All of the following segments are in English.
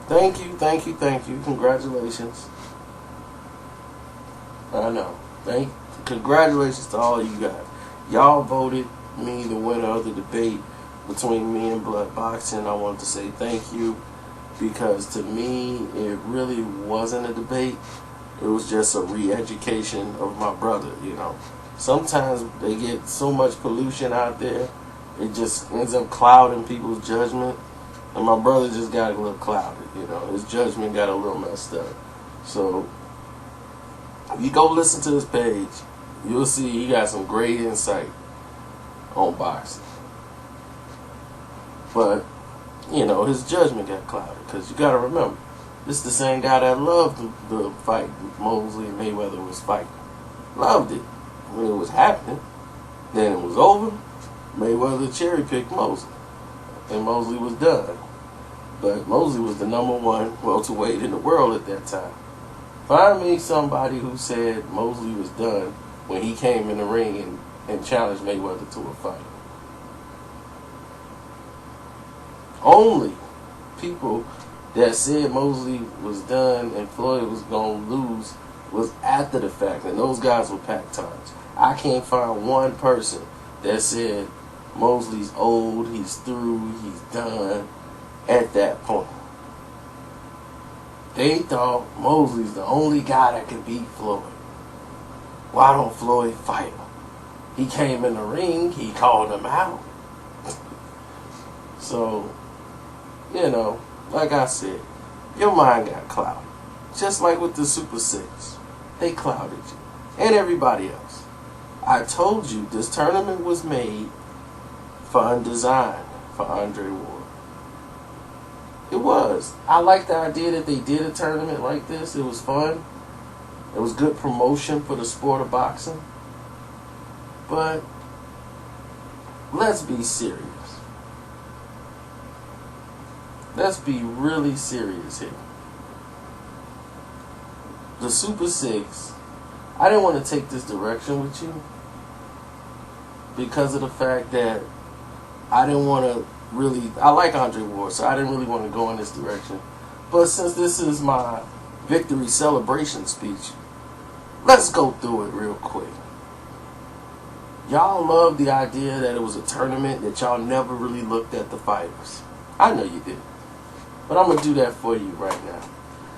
Thank you, thank you, thank you. Congratulations. I know. Congratulations to all you guys. Y'all voted me the winner of the debate between me and Bloodboxing. I wanted to say thank you because to me it really wasn't a debate. It was just a re-education of my brother, you know. Sometimes they get so much pollution out there, it just ends up clouding people's judgment. And my brother just got a little clouded, you know. His judgment got a little messed up. So if you go listen to his page, you'll see he got some great insight on boxing. But, you know, his judgment got clouded. Because you got to remember, this is the same guy that loved the fight Mosley and Mayweather was fighting. Loved it when it was happening. Then it was over. Mayweather cherry-picked Mosley. And Mosley was done. But Mosley was the #1 welterweight in the world at that time. Find me somebody who said Mosley was done when he came in the ring and challenged Mayweather to a fight. Only people that said Mosley was done and Floyd was going to lose was after the fact, and those guys were packed times. I can't find one person that said Mosley's old, he's through, he's done at that point. They thought Mosley's the only guy that could beat Floyd. Why don't Floyd fight him? He came in the ring, he called him out. So, you know, like I said, your mind got clouded. Just like with the Super 6. They clouded you. And everybody else. I told you this tournament was made for design for Andre Ward. It was. I like the idea that they did a tournament like this. It was fun. It was good promotion for the sport of boxing. But let's be serious. Let's be really serious here. The Super 6, I didn't want to take this direction with you because of the fact that I didn't want to really, I like Andre Ward, so I didn't really want to go in this direction. But since this is my victory celebration speech, let's go through it real quick. Y'all love the idea that it was a tournament, that y'all never really looked at the fighters. I know you did. But I'm going to do that for you right now.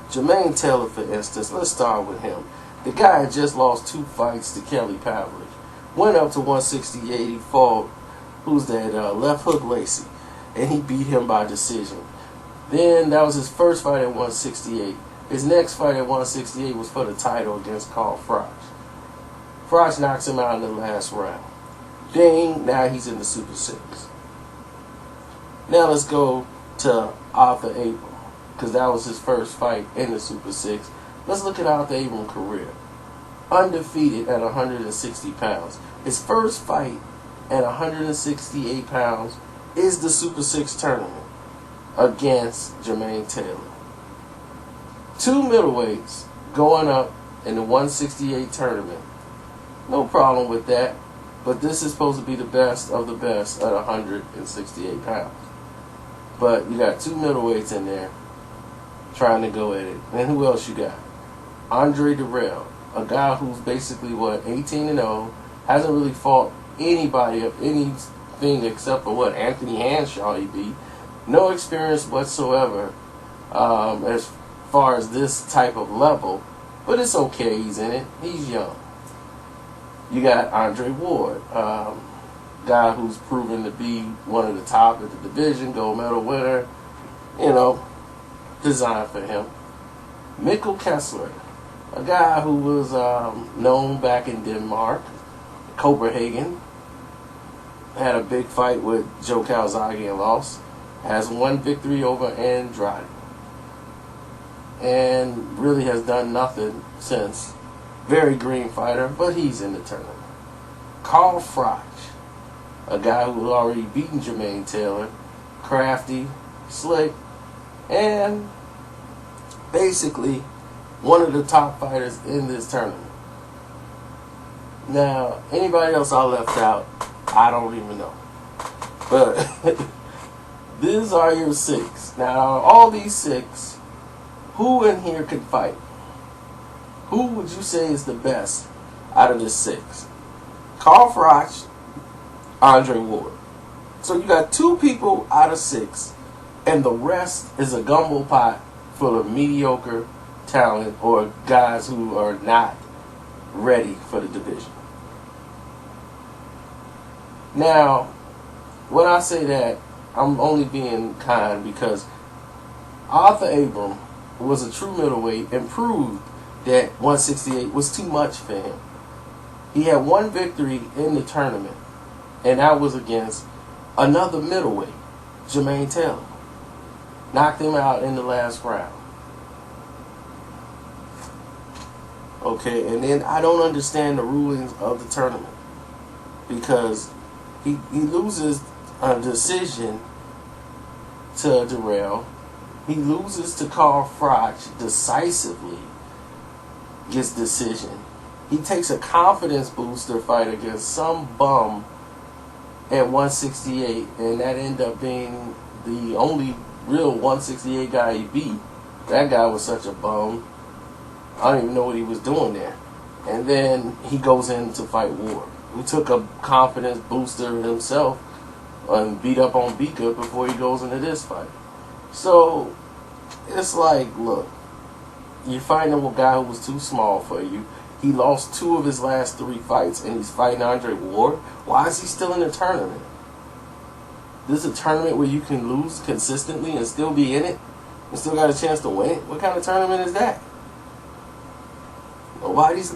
Jermaine Taylor, for instance, let's start with him. The guy had just lost 2 fights to Kelly Pavlich. Went up to 168, he fought, who's that, left hook Lacey. And he beat him by decision. Then that was his first fight at 168. His next fight at 168 was for the title against Carl Froch. Froch knocks him out in the last round. Ding, now he's in the Super 6. Now let's go to Arthur Abram, because that was his first fight in the Super 6. Let's look at Arthur Abram's career. Undefeated at 160 pounds. His first fight at 168 pounds is the Super 6 tournament against Jermaine Taylor. 2 middleweights going up in the 168 tournament. No problem with that, but this is supposed to be the best of the best at 168 pounds. But you got 2 middleweights in there trying to go at it. And who else you got? Andre Durrell, a guy who's basically, 18-0, hasn't really fought anybody of anything except for, Anthony Hanshaw he beat. No experience whatsoever as far as this type of level. But it's okay, he's in it. He's young. You got Andre Ward, guy who's proven to be one of the top of the division, gold medal winner, you know, designed for him. Mikkel Kessler, a guy who was known back in Denmark, Copenhagen, had a big fight with Joe Calzaghe and lost, has 1 victory over Andrade, and really has done nothing since. Very green fighter, but he's in the tournament. Carl Froch, a guy who had already beaten Jermaine Taylor, crafty, slick, and basically one of the top fighters in this tournament. Now, anybody else I left out, I don't even know. But These are your 6. Now, all these 6, who in here can fight? Who would you say is the best out of the 6? Carl Froch, Andre Ward. So you got 2 people out of 6, and the rest is a gumbo pot full of mediocre talent or guys who are not ready for the division. Now, when I say that, I'm only being kind because Arthur Abram was a true middleweight and proved that 168 was too much for him. He had 1 victory in the tournament, and that was against another middleweight, Jermaine Taylor. Knocked him out in the last round. Okay, and then I don't understand the rulings of the tournament because he loses a decision to Darrell. He loses to Carl Froch decisively, gets decision. He takes a confidence booster fight against some bum at 168, and that ended up being the only real 168 guy he beat. That guy was such a bum. I don't even know what he was doing there. And then he goes in to fight Ward, who took a confidence booster himself and beat up on Bute before he goes into this fight. So it's like, look, you're fighting a guy who was too small for you. He lost 2 of his last 3 fights, and he's fighting Andre Ward. Why is he still in the tournament? This is a tournament where you can lose consistently and still be in it and still got a chance to win it? What kind of tournament is that? Nobody's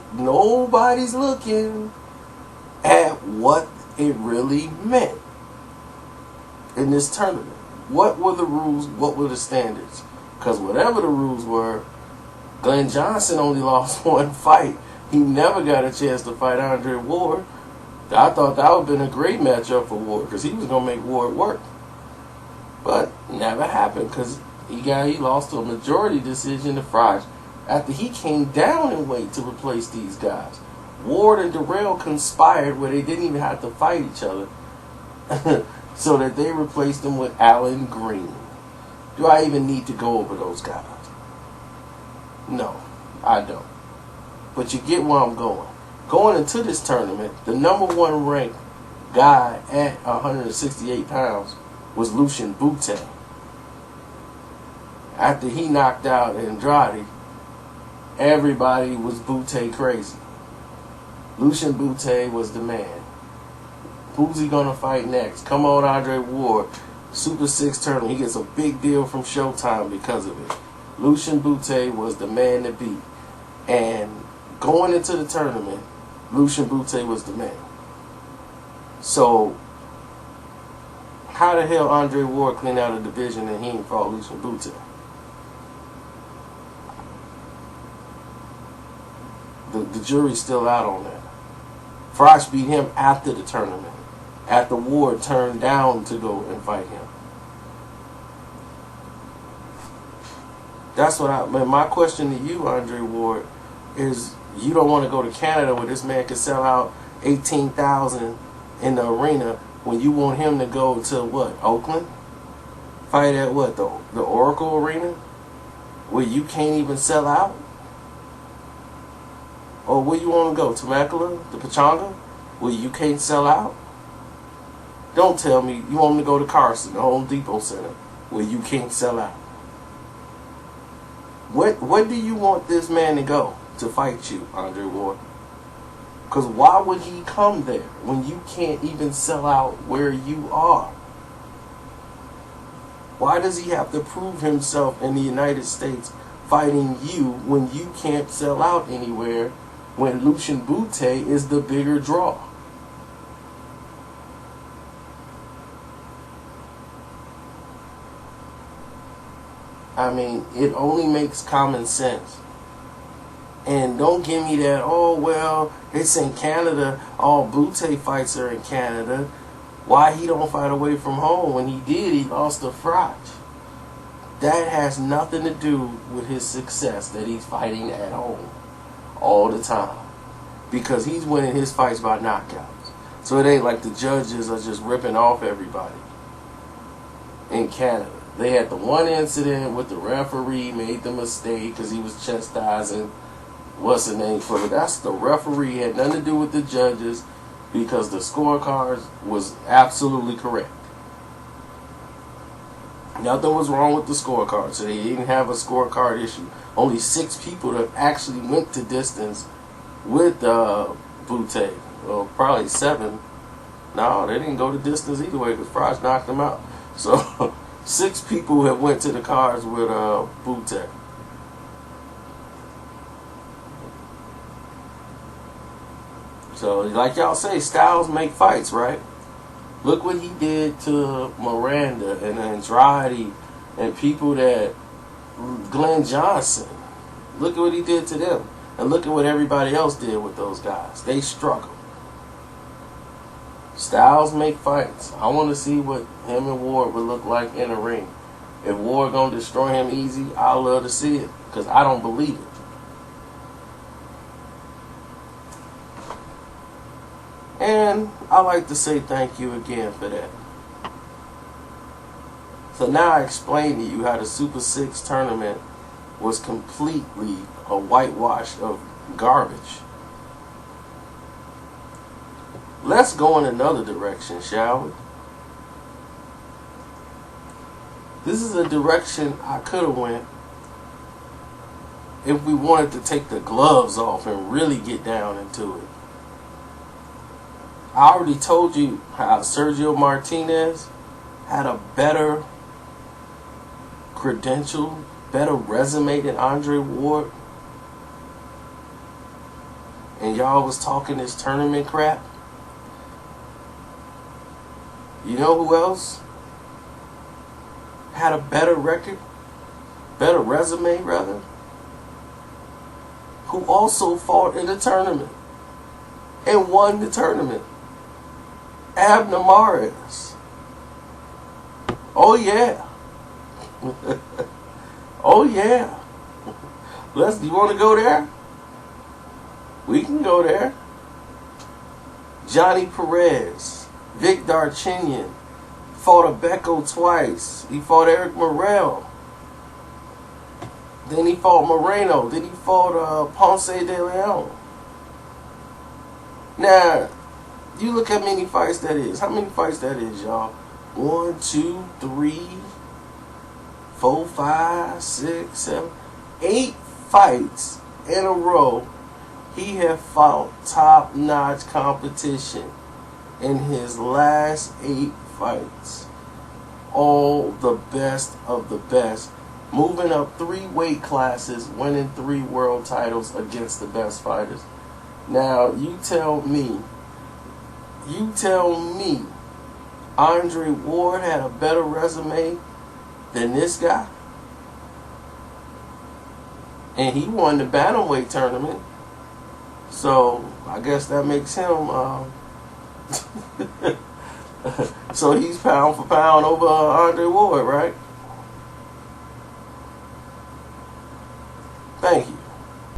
looking at what it really meant in this tournament. What were the rules? What were the standards? Because whatever the rules were, Glenn Johnson only lost 1 fight. He never got a chance to fight Andre Ward. I thought that would have been a great matchup for Ward because he was going to make Ward work. But never happened because he lost to a majority decision to Froch after he came down in weight to replace these guys. Ward and Darrell conspired where they didn't even have to fight each other so that they replaced him with Alan Green. Do I even need to go over those guys? No, I don't. But you get where I'm going. Going into this tournament, the number 1 ranked guy at 168 pounds was Lucian Bute. After he knocked out Andrade, everybody was Bute crazy. Lucian Bute was the man. Who's he going to fight next? Come on, Andre Ward. Super 6 tournament. He gets a big deal from Showtime because of it. Lucian Bute was the man to beat. And going into the tournament, Lucian Bute was the man. So, how the hell Andre Ward cleaned out a division and he ain't fought Lucian Bute? The jury's still out on that. Froch beat him after the tournament, after Ward turned down to go and fight him. That's what my question to you, Andre Ward, is you don't want to go to Canada where this man could sell out 18,000 in the arena when you want him to go to what, Oakland? Fight at what, the Oracle Arena? Where you can't even sell out? Or where you want to go, Temecula, the Pechanga, where you can't sell out? Don't tell me you want me to go to Carson, the Home Depot Center, where you can't sell out. Where do you want this man to go to fight you, Andre Ward? Because why would he come there when you can't even sell out where you are? Why does he have to prove himself in the United States fighting you when you can't sell out anywhere when Lucian Bute is the bigger draw? I mean, it only makes common sense. And don't give me that, oh, well, it's in Canada. All Bute fights are in Canada. Why he don't fight away from home? When he did, he lost to Froch. That has nothing to do with his success that he's fighting at home all the time. Because he's winning his fights by knockouts. So it ain't like the judges are just ripping off everybody. in Canada. They had the one incident with the referee made the mistake because he was chastising what's the name for it. That's the referee, had nothing to do with the judges because the scorecard was absolutely correct. Nothing was wrong with the scorecard, so they didn't have a scorecard issue. Only 6 people that actually went to distance with Bute. Well, probably 7. No, they didn't go to distance either way because Frost knocked them out. So 6 people have went to the cards with Bute. So like y'all say, styles make fights, right? Look what he did to Miranda and Andrade and people that Glenn Johnson. Look at what he did to them. And look at what everybody else did with those guys. They struggled. Styles make fights. I want to see what him and Ward would look like in a ring. If Ward gonna destroy him easy, I love to see it because I don't believe it. And I like to say thank you again for that. So now I explain to you how the Super 6 tournament was completely a whitewash of garbage. Let's go in another direction, shall we? This is a direction I could have went if we wanted to take the gloves off and really get down into it. I already told you how Sergio Martinez had a better credential, better resume than Andre Ward. And y'all was talking this tournament crap. You know who else had a better record? Better resume, rather? Who also fought in the tournament and won the tournament? Abner Mares. Oh yeah. Oh yeah. You want to go there? We can go there. Johnny Perez, Vic Darchinyan, fought Abeco twice. He fought Eric Morrell. Then he fought Moreno. Then he fought Ponce de Leon. Now, you look how many fights that is. How many fights that is, y'all? 1, 2, 3, 4, 5, 6, 7, 8 fights in a row. He have fought top-notch competition in his last 8 fights. All the best of the best. Moving up 3 weight classes, winning 3 world titles against the best fighters. Now, you tell me, Andre Ward had a better resume than this guy? And he won the bantamweight tournament. So, I guess that makes him, so he's pound for pound over Andre Ward, right?